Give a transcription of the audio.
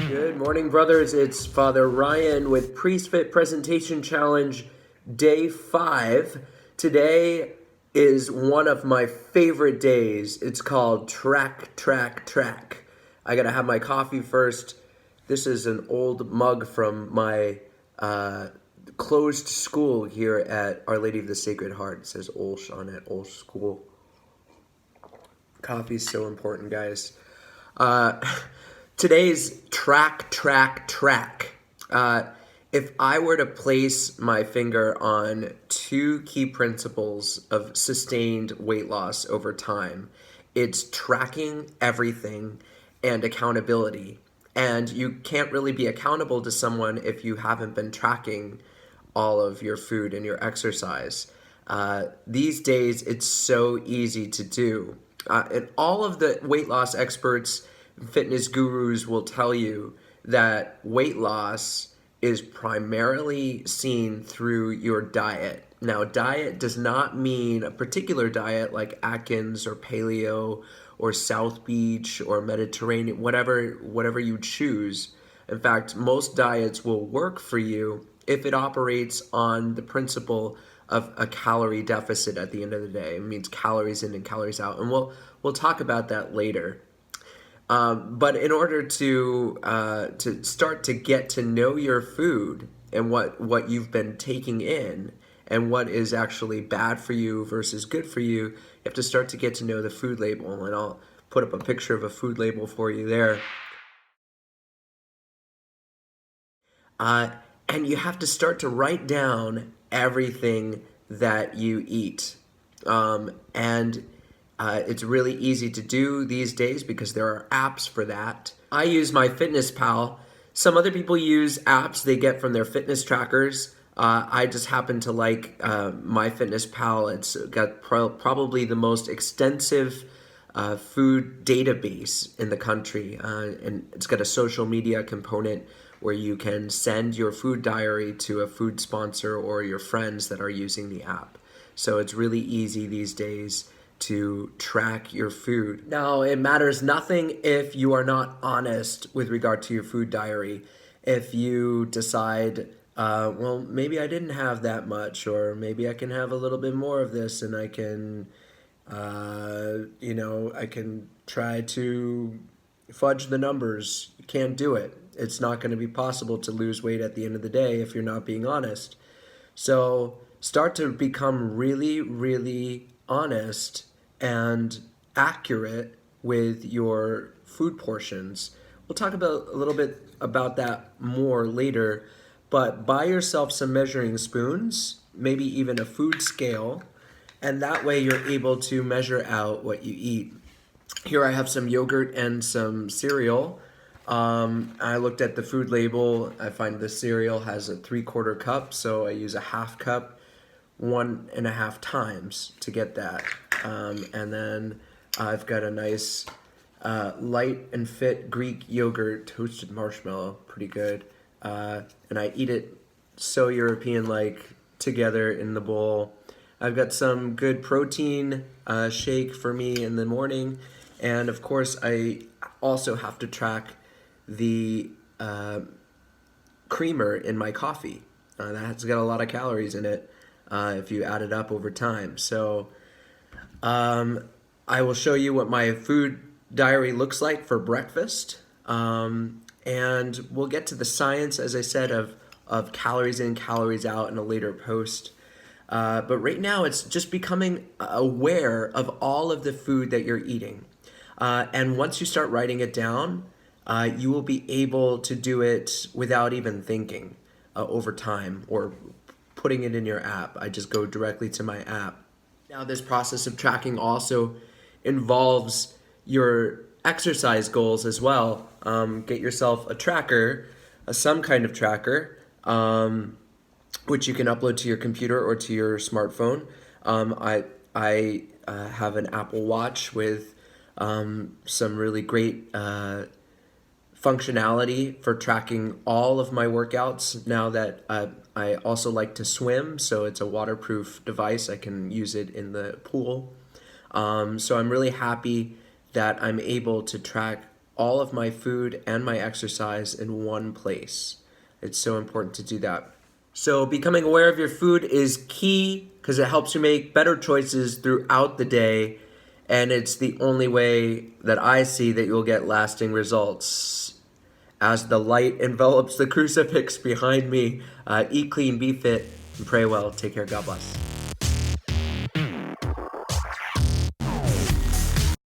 Good morning, brothers. It's Father Ryan with Priestfit Presentation Challenge Day 5. Today is one of my favorite days. It's called Track. I gotta have my coffee first. This is an old mug from my closed school here at Our Lady of the Sacred Heart. It says Olsh on it, Olsh School. Coffee is so important, guys. Today's track. If I were to place my finger on two key principles of sustained weight loss over time, it's tracking everything and accountability. And you can't really be accountable to someone if you haven't been tracking all of your food and your exercise. These days, it's so easy to do. And all of the weight loss experts, fitness gurus will tell you that weight loss is primarily seen through your diet. Now, diet does not mean a particular diet like Atkins or Paleo or South Beach or Mediterranean, whatever you choose. In fact, most diets will work for you if it operates on the principle of a calorie deficit at the end of the day. It means calories in and calories out, and we'll talk about that later. But in order to start to get to know your food and what you've been taking in and what is actually bad for you versus good for you, you have to start to get to know the food label. And I'll put up a picture of a food label for you there. And you have to start to write down everything that you eat. It's really easy to do these days because there are apps for that. I use MyFitnessPal. Some other people use apps they get from their fitness trackers. I just happen to like MyFitnessPal. It's got probably the most extensive food database in the country. And it's got a social media component where you can send your food diary to a food sponsor or your friends that are using the app. So it's really easy these days to track your food. Now, it matters nothing if you are not honest with regard to your food diary. If you decide, well, maybe I didn't have that much, or maybe I can have a little bit more of this and I can, I can try to fudge the numbers. You can't do it. It's not going to be possible to lose weight at the end of the day if you're not being honest. So start to become really, really honest and accurate with your food portions. We'll talk about a little bit about that more later, but buy yourself some measuring spoons, maybe even a food scale, and that way you're able to measure out what you eat. Here I have some yogurt and some cereal. I looked at the food label. I find the cereal has a 3/4 cup, so I use a half cup 1.5 times to get that. And then I've got a nice light and fit Greek yogurt, toasted marshmallow, pretty good. And I eat it so European-like together in the bowl. I've got some good protein shake for me in the morning. And of course, I also have to track the creamer in my coffee. That's got a lot of calories in it if you add it up over time. So I will show you what my food diary looks like for breakfast. And we'll get to the science, as I said, of calories in, calories out in a later post. But right now, it's just becoming aware of all of the food that you're eating. And once you start writing it down, you will be able to do it without even thinking over time or putting it in your app. I just go directly to my app. Now, this process of tracking also involves your exercise goals as well. Get yourself a tracker, some kind of tracker, which you can upload to your computer or to your smartphone. I have an Apple Watch with some really great functionality for tracking all of my workouts now that I also like to swim, so it's a waterproof device. I can use it in the pool. So I'm really happy that I'm able to track all of my food and my exercise in one place. It's so important to do that. So becoming aware of your food is key because it helps you make better choices throughout the day. And it's the only way that I see that you'll get lasting results. As the light envelops the crucifix behind me, eat clean, be fit, and pray well. Take care. God bless.